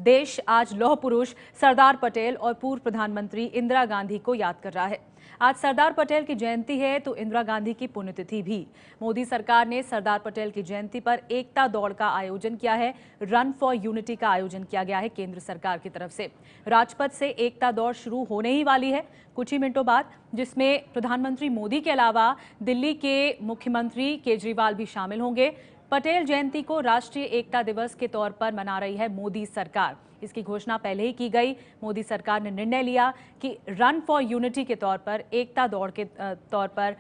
देश आज लौह पुरुष सरदार पटेल और पूर्व प्रधानमंत्री इंदिरा गांधी को याद कर रहा है। आज सरदार पटेल की जयंती है तो इंदिरा गांधी की पुण्यतिथि भी। मोदी सरकार ने सरदार पटेल की जयंती पर एकता दौड़ का आयोजन किया है। रन फॉर यूनिटी का आयोजन किया गया है केंद्र सरकार की तरफ से। राजपथ से एकता दौड़ शुरू होने ही वाली है कुछ ही मिनटों बाद, जिसमें प्रधानमंत्री मोदी के अलावा दिल्ली के मुख्यमंत्री केजरीवाल भी शामिल होंगे। पटेल जयंती को राष्ट्रीय एकता दिवस के तौर पर मना रही है मोदी सरकार। इसकी घोषणा पहले ही की गई। मोदी सरकार ने निर्णय लिया कि रन फॉर यूनिटी के तौर पर, एकता दौड़ के तौर पर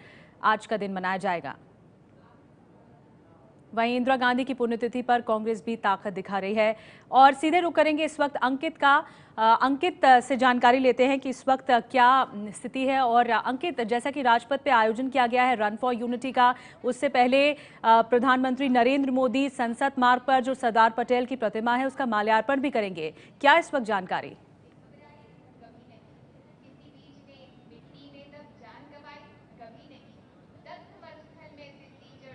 आज का दिन मनाया जाएगा। वहीं इंदिरा गांधी की पुण्यतिथि पर कांग्रेस भी ताकत दिखा रही है। और सीधे रुख करेंगे इस वक्त अंकित का। अंकित से जानकारी लेते हैं कि इस वक्त क्या स्थिति है। और अंकित, जैसा कि राजपथ पे आयोजन किया गया है रन फॉर यूनिटी का, उससे पहले प्रधानमंत्री नरेंद्र मोदी संसद मार्ग पर जो सरदार पटेल की प्रतिमा है उसका माल्यार्पण भी करेंगे। क्या इस वक्त जानकारी?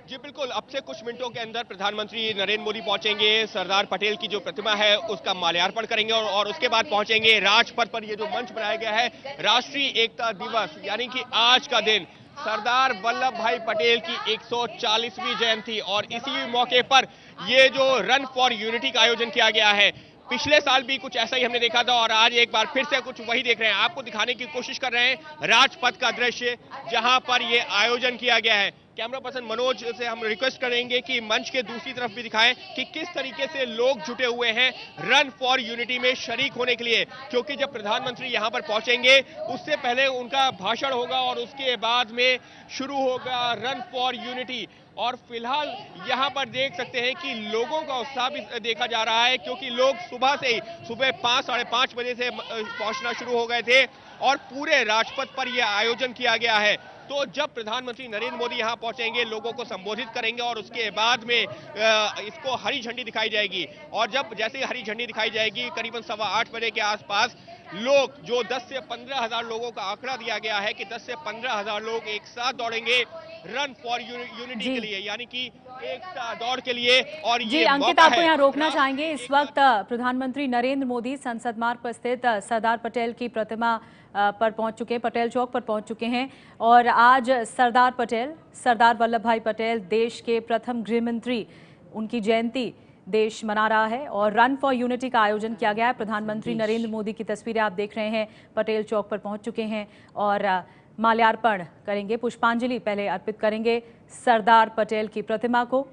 जी बिल्कुल, अब से कुछ मिनटों के अंदर प्रधानमंत्री नरेंद्र मोदी पहुंचेंगे, सरदार पटेल की जो प्रतिमा है उसका माल्यार्पण करेंगे और उसके बाद पहुंचेंगे राजपथ पर। ये जो मंच बनाया गया है राष्ट्रीय एकता दिवस, यानी कि आज का दिन सरदार वल्लभ भाई पटेल की 140वीं जयंती, और इसी मौके पर ये जो रन फॉर यूनिटी का आयोजन किया गया है। पिछले साल भी कुछ ऐसा ही हमने देखा था और आज एक बार फिर से कुछ वही देख रहे हैं। आपको दिखाने की कोशिश कर रहे हैं राजपथ का दृश्य जहां पर ये आयोजन किया गया है। कैमरा पर्सन मनोज से हम रिक्वेस्ट करेंगे कि मंच के दूसरी तरफ भी दिखाएं कि किस तरीके से लोग जुटे हुए हैं रन फॉर यूनिटी में शरीक होने के लिए, क्योंकि जब प्रधानमंत्री यहां पर पहुंचेंगे उससे पहले उनका भाषण होगा और उसके बाद में शुरू होगा रन फॉर यूनिटी। और फिलहाल यहां पर देख सकते हैं कि लोगों का उत्साह भी देखा जा रहा है, क्योंकि लोग सुबह से ही, सुबह 5 साढ़े 5 बजे से पहुंचना शुरू हो गए थे और पूरे राजपथ पर यह आयोजन किया गया है। तो जब प्रधानमंत्री नरेंद्र मोदी यहां पहुंचेंगे, लोगों को संबोधित करेंगे और उसके बाद में इसको हरी झंडी दिखाई जाएगी। और जब जैसे ही हरी झंडी दिखाई जाएगी, करीबन 8:15 बजे के आसपास लोग, जो 10 से 15 हजार लोगों का आंकड़ा दिया गया है कि 10 से 15 हजार लोग एक साथ दौड़ेंगे रन फॉर यूनिटी के लिए, यानी कि एकता दौड़ के लिए। और जी ये अंकित, आपको यहाँ रोकना चाहेंगे। इस वक्त प्रधानमंत्री नरेंद्र मोदी संसद मार्ग पर स्थित सरदार पटेल की प्रतिमा पर पहुंच चुके हैं, पटेल चौक पर पहुंच चुके हैं। और आज सरदार वल्लभ भाई पटेल, देश के प्रथम गृह मंत्री, उनकी जयंती देश मना रहा है और रन फॉर यूनिटी का आयोजन किया गया है। प्रधानमंत्री नरेंद्र मोदी की तस्वीरें आप देख रहे हैं, पटेल चौक पर पहुंच चुके हैं और माल्यार्पण करेंगे, पुष्पांजलि पहले अर्पित करेंगे सरदार पटेल की प्रतिमा को।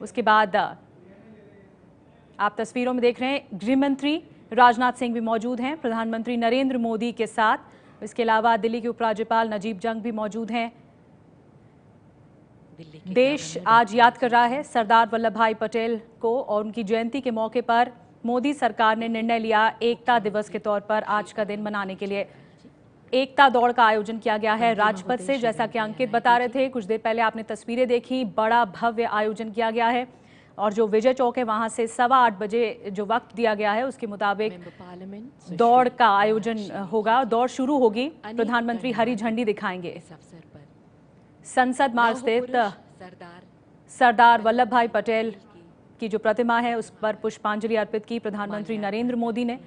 उसके बाद आप तस्वीरों में देख रहे हैं गृह मंत्री राजनाथ सिंह भी मौजूद हैं प्रधानमंत्री नरेंद्र मोदी के साथ। इसके अलावा दिल्ली के उपराज्यपाल नजीब जंग भी मौजूद हैं। देश आज याद कर रहा है सरदार वल्लभ भाई पटेल को और उनकी जयंती के मौके पर मोदी सरकार ने निर्णय लिया एकता दिवस के तौर पर आज का दिन मनाने के लिए एकता दौड़ का आयोजन किया गया है राजपथ से। जैसा कि अंकित बता रहे थे, कुछ देर पहले आपने तस्वीरें देखी, बड़ा भव्य आयोजन किया गया है। और जो विजय चौक है वहां से 8:15 बजे जो वक्त दिया गया है उसके मुताबिक दौड़ का आयोजन होगा, दौड़ शुरू होगी। प्रधानमंत्री हरी झंडी दिखाएंगे। संसद मार्ग स्थित सरदार वल्लभ भाई पटेल की जो प्रतिमा है उस पर पुष्पांजलि अर्पित की प्रधानमंत्री नरेंद्र मोदी ने।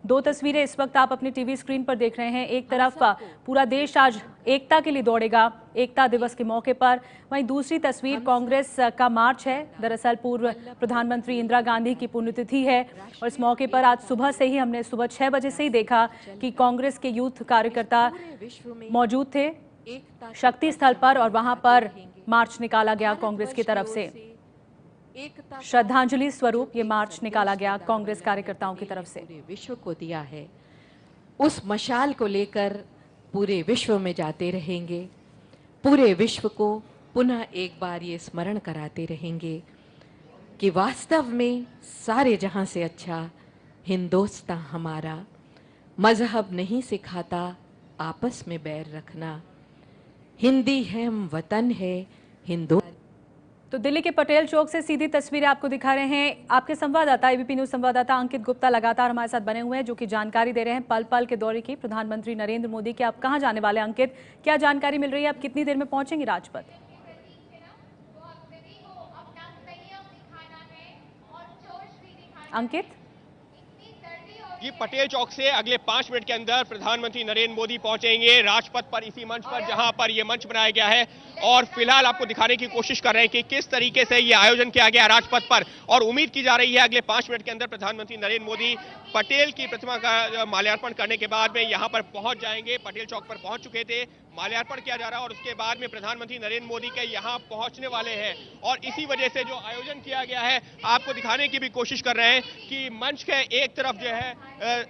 दो तस्वीरें इस वक्त आप अपनी टीवी स्क्रीन पर देख रहे हैं। एक तरफ पूरा देश आज एकता के लिए दौड़ेगा एकता दिवस के मौके पर, वहीं दूसरी तस्वीर कांग्रेस का मार्च है। दरअसल पूर्व प्रधानमंत्री इंदिरा गांधी की पुण्यतिथि है और इस मौके पर आज सुबह से ही हमने सुबह 6 बजे से ही देखा कि कांग्रेस के यूथ कार्यकर्ता मौजूद थे शक्ति स्थल पर और वहां पर मार्च निकाला गया कांग्रेस की तरफ से। श्रद्धांजलि स्वरूप ये मार्च निकाला गया कांग्रेस कार्यकर्ताओं की तरफ से। विश्व को दिया है, उस मशाल को लेकर पूरे विश्व में जाते रहेंगे। पूरे विश्व को पुनः एक बार ये स्मरण कराते रहेंगे कि वास्तव में सारे जहां से अच्छा हिंदुस्तान हमारा, मजहब नहीं सिखाता आपस में बैर रखना, हिंदी है हम वतन है हिंदू। तो दिल्ली के पटेल चौक से सीधी तस्वीरें आपको दिखा रहे हैं आपके संवाददाता, एबीपी न्यूज संवाददाता अंकित गुप्ता लगातार हमारे साथ बने हुए हैं, जो कि जानकारी दे रहे हैं पल पल के दौरे की प्रधानमंत्री नरेंद्र मोदी के। आप कहां जाने वाले हैं अंकित, क्या जानकारी मिल रही है? आप कितनी देर में पहुंचेंगे राजपथ? अंकित ये पटेल चौक से अगले 5 मिनट के अंदर प्रधानमंत्री नरेंद्र मोदी पहुंचेंगे राजपथ पर, इसी मंच पर जहां पर ये मंच बनाया गया है। और फिलहाल आपको दिखाने की कोशिश कर रहे हैं कि किस तरीके से ये आयोजन किया गया राजपथ पर। और उम्मीद की जा रही है अगले 5 मिनट के अंदर प्रधानमंत्री नरेंद्र मोदी पटेल की प्रतिमा का माल्यार्पण करने के बाद में यहां पर पहुंच जाएंगे। पटेल चौक पर पहुंच चुके थे, माल्यार्पण किया जा रहा है और उसके बाद में प्रधानमंत्री नरेंद्र मोदी के यहां पहुंचने वाले हैं। और इसी वजह से जो आयोजन किया गया है आपको दिखाने की भी कोशिश कर रहे हैं कि मंच के एक तरफ जो है,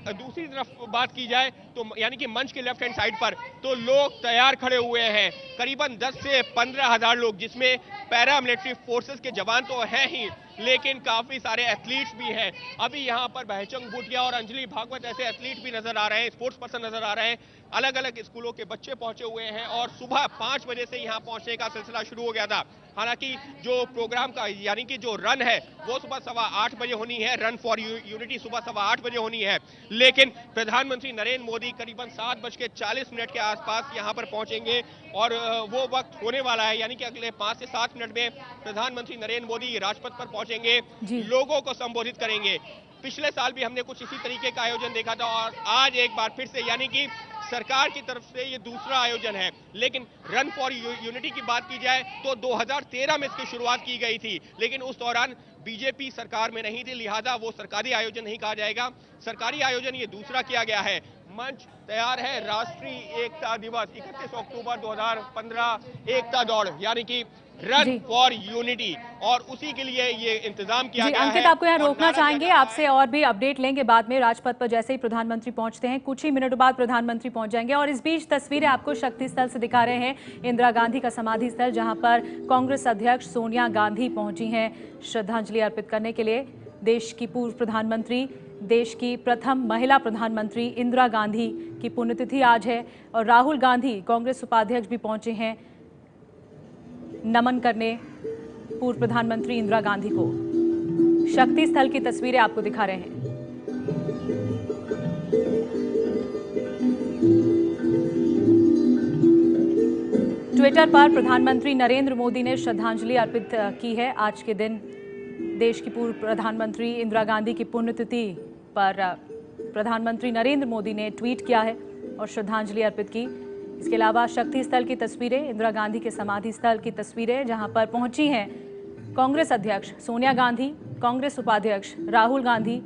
दूसरी तरफ बात की जाए तो यानी कि मंच के लेफ्ट हैंड साइड पर तो लोग तैयार खड़े हुए हैं, करीबन 10 से 15,000 लोग, जिसमें पैरा मिलिट्री फोर्सेस के जवान तो हैं ही, लेकिन काफी सारे एथलीट्स भी हैं। अभी यहाँ पर बहचंग भूटिया और अंजलि भागवत ऐसे एथलीट भी नजर आ रहे हैं, स्पोर्ट्स पर्सन नजर आ रहे हैं। अलग अलग स्कूलों के बच्चे पहुंचे हुए हैं और सुबह 5 बजे से यहाँ पहुंचने का सिलसिला शुरू हो गया था। हालांकि जो प्रोग्राम का यानी कि जो रन है वो सुबह 8:15 बजे होनी है, रन फॉर यूनिटी सुबह 8:15 बजे होनी है, लेकिन प्रधानमंत्री नरेंद्र मोदी करीबन 7:40 के आसपास यहाँ पर पहुंचेंगे और वो वक्त होने वाला है, यानी कि अगले 5 से 7 मिनट में प्रधानमंत्री नरेंद्र मोदी राजपथ पर पहुंचेंगे, लोगों को संबोधित करेंगे। पिछले साल भी हमने कुछ इसी तरीके का आयोजन देखा था और आज एक बार फिर से यानी कि सरकार की तरफ से ये दूसरा आयोजन है। लेकिन रन फॉर यूनिटी की बात की जाए तो 2013 में इसकी शुरुआत की गई थी, लेकिन उस दौरान बीजेपी सरकार में नहीं थी, लिहाजा वो सरकारी आयोजन नहीं कहा जाएगा। सरकारी आयोजन ये दूसरा किया गया है। मंच तैयार है, राष्ट्रीय एकता दिवस 31 अक्टूबर 2015 एकता दौड़ यानी कि रन फॉर यूनिटी, और उसी के लिए ये इंतजाम किया गया है। अंकित, आपको यहाँ रोकना चाहेंगे, आपसे और भी अपडेट लेंगे बाद में राजपथ पर जैसे ही प्रधानमंत्री पहुंचते हैं। कुछ ही मिनट बाद प्रधानमंत्री पहुंच जाएंगे और इस बीच तस्वीरें आपको शक्ति स्थल से दिखा रहे हैं, इंदिरा गांधी का समाधि स्थल, जहां पर कांग्रेस अध्यक्ष सोनिया गांधी पहुंची हैं श्रद्धांजलि अर्पित करने के लिए। देश की पूर्व प्रधानमंत्री, देश की प्रथम महिला प्रधानमंत्री इंदिरा गांधी की पुण्यतिथि आज है और राहुल गांधी कांग्रेस उपाध्यक्ष भी पहुंचे हैं नमन करने पूर्व प्रधानमंत्री इंदिरा गांधी को। शक्ति स्थल की तस्वीरें आपको दिखा रहे हैं। ट्विटर पर प्रधानमंत्री नरेंद्र मोदी ने श्रद्धांजलि अर्पित की है। आज के दिन देश की पूर्व प्रधानमंत्री इंदिरा गांधी की पुण्यतिथि पर प्रधानमंत्री नरेंद्र मोदी ने ट्वीट किया है और श्रद्धांजलि अर्पित की। इसके अलावा शक्ति स्थल की तस्वीरें, इंदिरा गांधी के समाधि स्थल की तस्वीरें, जहां पर पहुंची हैं कांग्रेस अध्यक्ष सोनिया गांधी, कांग्रेस उपाध्यक्ष राहुल गांधी।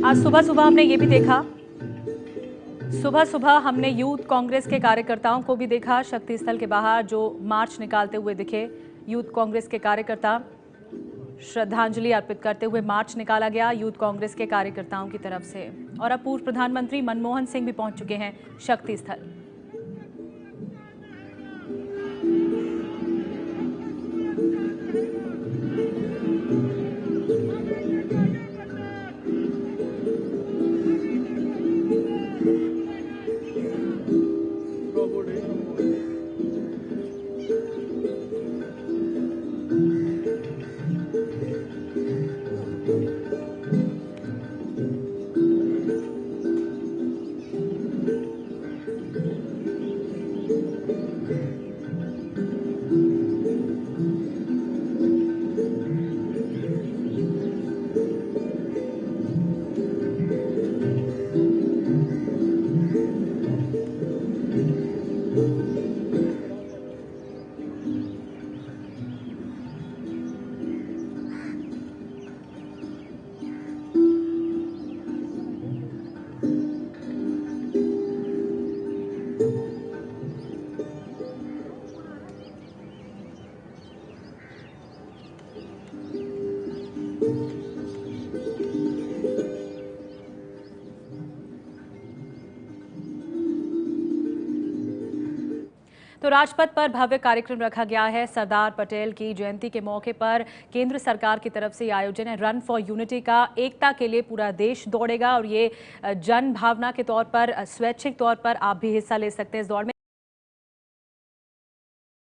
आज सुबह सुबह हमने ये भी देखा, सुबह सुबह हमने यूथ कांग्रेस के कार्यकर्ताओं को भी देखा शक्ति स्थल के बाहर जो मार्च निकालते हुए दिखे। यूथ कांग्रेस के कार्यकर्ता श्रद्धांजलि अर्पित करते हुए मार्च निकाला गया यूथ कांग्रेस के कार्यकर्ताओं की तरफ से। और अब पूर्व प्रधानमंत्री मनमोहन सिंह भी पहुंच चुके हैं शक्ति स्थल। तो राजपथ पर भव्य कार्यक्रम रखा गया है। सरदार पटेल की जयंती के मौके पर केंद्र सरकार की तरफ से ये आयोजन है रन फॉर यूनिटी का। एकता के लिए पूरा देश दौड़ेगा और ये जन भावना के तौर पर, स्वैच्छिक तौर पर आप भी हिस्सा ले सकते हैं इस दौड़ में।